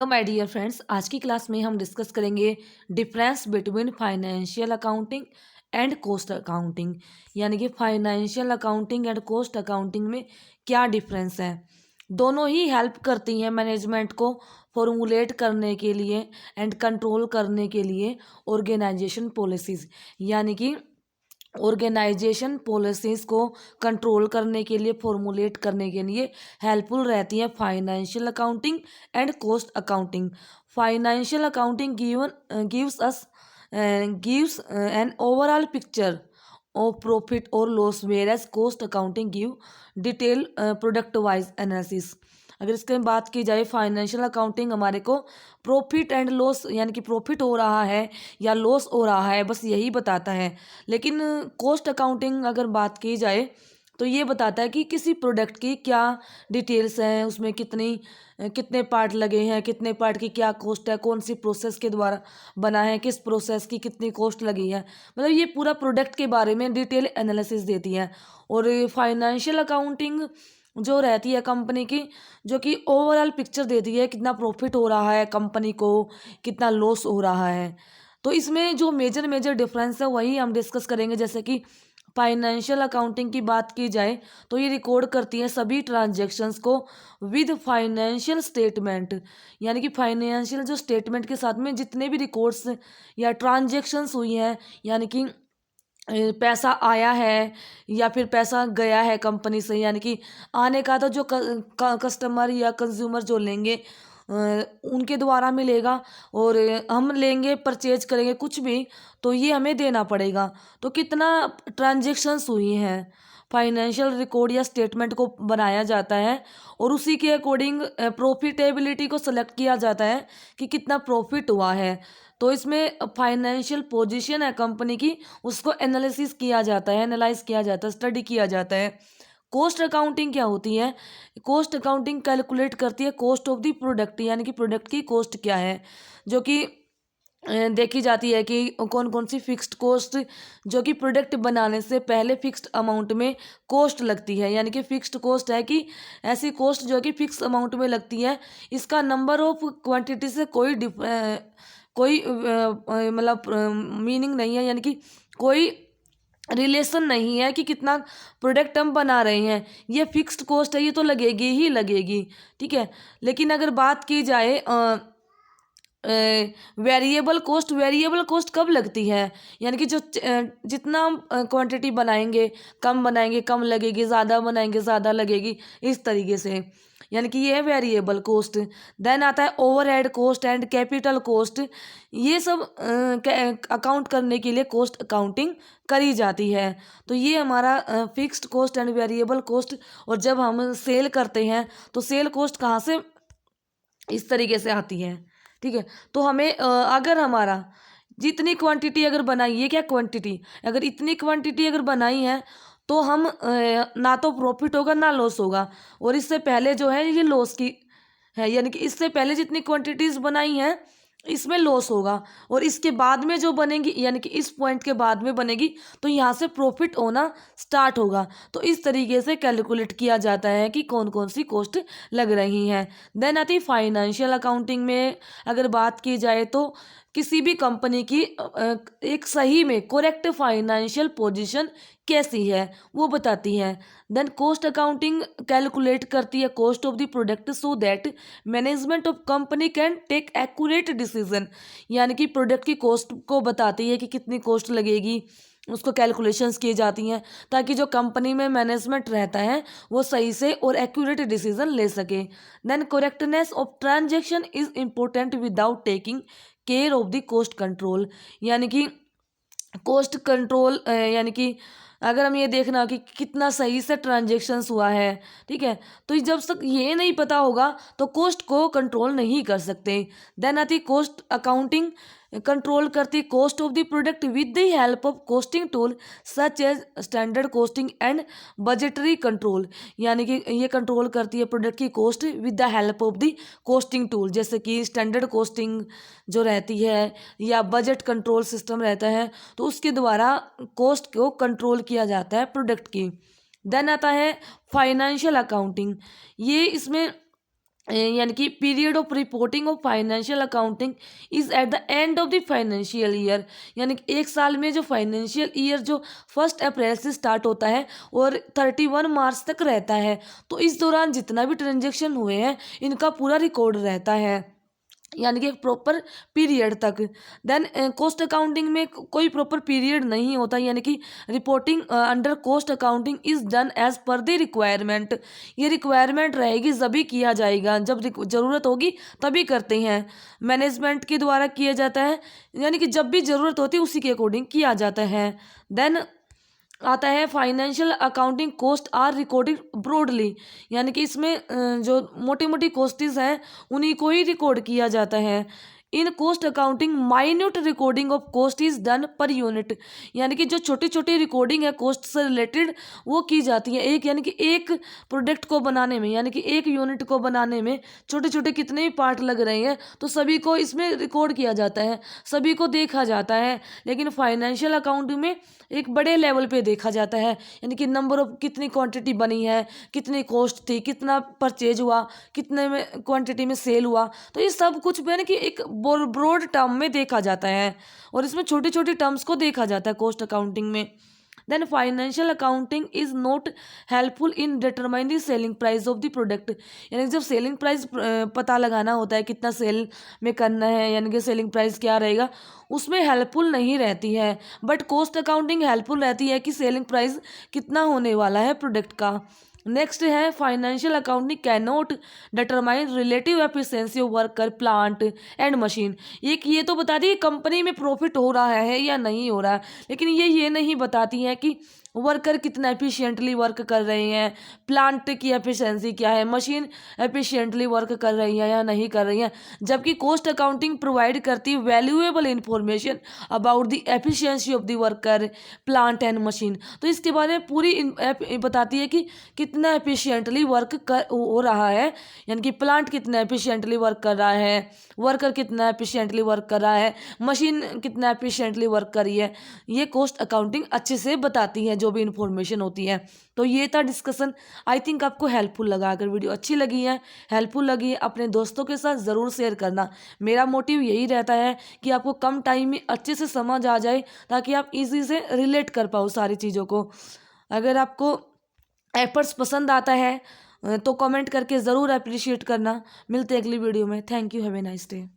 तो my dear friends, आज की क्लास में हम डिस्कस करेंगे difference between financial accounting and cost accounting. यानी कि financial accounting and cost accounting में क्या डिफरेंस है। दोनों ही हेल्प करती हैं मैनेजमेंट को फॉर्मुलेट करने के लिए एंड कंट्रोल करने के लिए ऑर्गेनाइजेशन पॉलिसीज। यानी कि ऑर्गेनाइजेशन पॉलिसीज़ को कंट्रोल करने के लिए फॉर्मुलेट करने के लिए हेल्पफुल रहती है financial accounting and cost accounting. Financial accounting gives an overall picture of profit और loss, whereas cost accounting give detail product wise analysis. अगर इसके बात की जाए, फाइनेंशियल अकाउंटिंग हमारे को प्रॉफिट एंड लॉस यानी कि प्रॉफिट हो रहा है या लॉस हो रहा है बस यही बताता है। लेकिन कॉस्ट अकाउंटिंग अगर बात की जाए तो ये बताता है कि किसी प्रोडक्ट की क्या डिटेल्स हैं, उसमें कितने पार्ट लगे हैं, कितने पार्ट की क्या कॉस्ट है, कौन सी प्रोसेस के द्वारा बना है, किस प्रोसेस की कितनी कॉस्ट लगी है। मतलब ये पूरा प्रोडक्ट के बारे में डिटेल एनालिसिस देती है। और फाइनेंशियल अकाउंटिंग जो रहती है कंपनी की, जो कि ओवरऑल पिक्चर देती है कितना प्रॉफिट हो रहा है कंपनी को, कितना लॉस हो रहा है। तो इसमें जो मेजर मेजर डिफरेंस है वही हम डिस्कस करेंगे। जैसे कि फाइनेंशियल अकाउंटिंग की बात की जाए तो ये रिकॉर्ड करती है सभी ट्रांजैक्शंस को विद फाइनेंशियल स्टेटमेंट। यानी कि फाइनेंशियल जो स्टेटमेंट के साथ में जितने भी रिकॉर्ड्स या ट्रांजैक्शंस हुई हैं, यानी कि पैसा आया है या फिर पैसा गया है कंपनी से, यानी कि आने का तो जो कस्टमर या कंज्यूमर जो लेंगे उनके द्वारा मिलेगा, और हम लेंगे परचेज करेंगे कुछ भी तो ये हमें देना पड़ेगा। तो कितना ट्रांजेक्शन्स हुई हैं, फाइनेंशियल रिकॉर्ड या स्टेटमेंट को बनाया जाता है और उसी के अकॉर्डिंग प्रॉफिटेबिलिटी को सेलेक्ट किया जाता है कि कितना प्रॉफिट हुआ है। तो इसमें फाइनेंशियल पोजीशन है कंपनी की, उसको एनालिसिस किया जाता है, एनालाइज किया जाता है, स्टडी किया जाता है। कॉस्ट अकाउंटिंग क्या होती है? कॉस्ट अकाउंटिंग कैलकुलेट करती है कॉस्ट ऑफ द प्रोडक्ट, यानी कि प्रोडक्ट की कॉस्ट क्या है, जो कि देखी जाती है कि कौन कौन सी फिक्स्ड कॉस्ट जो कि प्रोडक्ट बनाने से पहले फिक्स्ड अमाउंट में कॉस्ट लगती है। यानी कि फिक्स्ड कॉस्ट है कि ऐसी कॉस्ट जो कि फिक्स अमाउंट में लगती है, इसका नंबर ऑफ क्वांटिटी से कोई मतलब मीनिंग नहीं है, यानी कि कोई रिलेशन नहीं है कि कितना प्रोडक्ट हम बना रहे हैं, ये फिक्स्ड कॉस्ट है, ये तो लगेगी ही लगेगी। ठीक है। लेकिन अगर बात की जाए वेरिएबल कॉस्ट कब लगती है, यानी कि जो जितना हम क्वांटिटी बनाएंगे कम लगेगी, ज़्यादा बनाएंगे ज़्यादा लगेगी, इस तरीके से। यानी कि ये है वेरिएबल कॉस्ट। देन आता है overhead cost and capital cost. ये सब अकाउंट करने के लिए कॉस्ट अकाउंटिंग करी जाती है। तो ये हमारा fixed cost and variable cost. और जब हम सेल करते हैं तो सेल कॉस्ट कहाँ से इस तरीके से आती है। ठीक है। तो हमें अगर हमारा जितनी क्वांटिटी अगर बनाई, ये क्या क्वांटिटी, अगर इतनी क्वांटिटी अगर बनाई है तो हम ना तो प्रॉफिट होगा ना लॉस होगा। और इससे पहले जो है ये लॉस की है, यानी कि इससे पहले जितनी क्वांटिटीज बनाई हैं इसमें लॉस होगा, और इसके बाद में जो बनेगी यानी कि इस पॉइंट के बाद में बनेगी तो यहाँ से प्रॉफिट होना स्टार्ट होगा। तो इस तरीके से कैलकुलेट किया जाता है कि कौन कौन सी कॉस्ट लग रही हैं। देन आती फाइनेंशियल अकाउंटिंग में अगर बात की जाए तो किसी भी कंपनी की एक सही में करेक्ट फाइनेंशियल पोजीशन कैसी है वो बताती है। देन कॉस्ट अकाउंटिंग कैलकुलेट करती है cost of the product so that management of company can take accurate decision. यानी कि प्रोडक्ट की कॉस्ट को बताती है कि कितनी कॉस्ट लगेगी, उसको कैलकुलेशंस की जाती हैं ताकि जो कंपनी में मैनेजमेंट रहता है वो सही से और एक्यूरेट डिसीजन ले सके। Then correctness of transaction is important without taking care of the cost control. यानी कि कॉस्ट कंट्रोल यानी कि अगर हम ये देखना कि कितना सही से ट्रांजेक्शन्स हुआ है, ठीक है, तो जब तक ये नहीं पता होगा तो कॉस्ट को कंट्रोल नहीं कर सकते। देन आती कॉस्ट अकाउंटिंग कंट्रोल करती cost of the product with the help of costing tool such as standard costing and budgetary control. यानी कि ये कंट्रोल करती है प्रोडक्ट की cost with the help of the costing tool, जैसे कि स्टैंडर्ड कॉस्टिंग जो रहती है या बजट कंट्रोल सिस्टम रहता है, तो उसके द्वारा कॉस्ट को कंट्रोल किया जाता है प्रोडक्ट की। देन आता है फाइनेंशियल अकाउंटिंग। ये इसमें यानी कि period of reporting of financial accounting is at the end of the financial year, यानी कि एक साल में जो फाइनेंशियल ईयर जो 1 अप्रैल से स्टार्ट होता है और 31 मार्च तक रहता है, तो इस दौरान जितना भी ट्रांजेक्शन हुए हैं इनका पूरा रिकॉर्ड रहता है, यानी कि एक प्रॉपर पीरियड तक। देन कॉस्ट अकाउंटिंग में कोई प्रॉपर पीरियड नहीं होता, यानी कि reporting under cost accounting is done as per the requirement, ये रिक्वायरमेंट रहेगी जभी किया जाएगा, जब ज़रूरत होगी तभी करते हैं, मैनेजमेंट के द्वारा किया जाता है, यानी कि जब भी ज़रूरत होती है उसी के अकॉर्डिंग किया जाता है। देन आता है financial accounting cost are recorded broadly, यानी कि इसमें जो मोटी मोटी कॉस्टिस हैं उन्हीं को ही रिकॉर्ड किया जाता है। In cost accounting minute recording of cost is done per unit, यानी कि जो छोटी छोटी रिकॉर्डिंग है कॉस्ट से रिलेटेड वो की जाती है, एक यानी कि एक प्रोडक्ट को बनाने में, यानी कि एक यूनिट को बनाने में छोटे छोटे कितने भी पार्ट लग रहे हैं तो सभी को इसमें रिकॉर्ड किया जाता है, सभी को देखा जाता है। लेकिन फाइनेंशियल अकाउंटिंग में एक बड़े लेवल पे देखा जाता है, यानी कि नंबर ऑफ कितनी क्वांटिटी बनी है, कितनी कॉस्ट थी, कितना परचेज हुआ, कितने में क्वांटिटी में सेल हुआ, तो ये सब कुछ यानी कि एक ब्रॉड टर्म में देखा जाता है और इसमें छोटी छोटी टर्म्स को देखा जाता है कॉस्ट अकाउंटिंग में। Then financial accounting is not helpful in determine the selling price of the product, यानी जब सेलिंग प्राइस पता लगाना होता है कितना सेल में करना है, यानी कि सेलिंग प्राइस क्या रहेगा, उसमें हेल्पफुल नहीं रहती है। बट कॉस्ट अकाउंटिंग हेल्पफुल रहती है कि सेलिंग प्राइस कितना होने वाला है प्रोडक्ट का। नेक्स्ट है financial accounting can not determine relative efficiency of worker plant and machine, ये तो बताती है कंपनी में प्रॉफिट हो रहा है या नहीं हो रहा है, लेकिन ये नहीं बताती है कि वर्कर कितना एफिशिएंटली वर्क कर रहे हैं, प्लांट की एफिशिएंसी क्या है, मशीन एफिशिएंटली वर्क कर रही है या नहीं कर रही है। जबकि कॉस्ट अकाउंटिंग प्रोवाइड करती है valuable information about the efficiency of the worker plant and machine, तो इसके बारे में पूरी बताती है कि कितना एफिशिएंटली वर्क हो रहा है, यानी कि प्लांट कितना एफिशिएंटली वर्क कर रहा है, वर्कर कितना एफिशिएंटली वर्क कर रहा है, मशीन कितना एफिशिएंटली वर्क कर रही है, ये कॉस्ट अकाउंटिंग अच्छे से बताती है जो भी इंफॉर्मेशन होती है। तो ये था डिस्कशन, आई थिंक आपको हेल्पफुल लगा। अगर वीडियो अच्छी लगी है, हेल्पफुल लगी है, अपने दोस्तों के साथ ज़रूर शेयर करना। मेरा मोटिव यही रहता है कि आपको कम टाइम में अच्छे से समझ आ जाए ताकि आप इजी से रिलेट कर पाओ सारी चीज़ों को। अगर आपको एफर्ट्स पसंद आता है तो कमेंट करके ज़रूर अप्रिशिएट करना। मिलते हैं अगली वीडियो में। Thank you, have a nice day.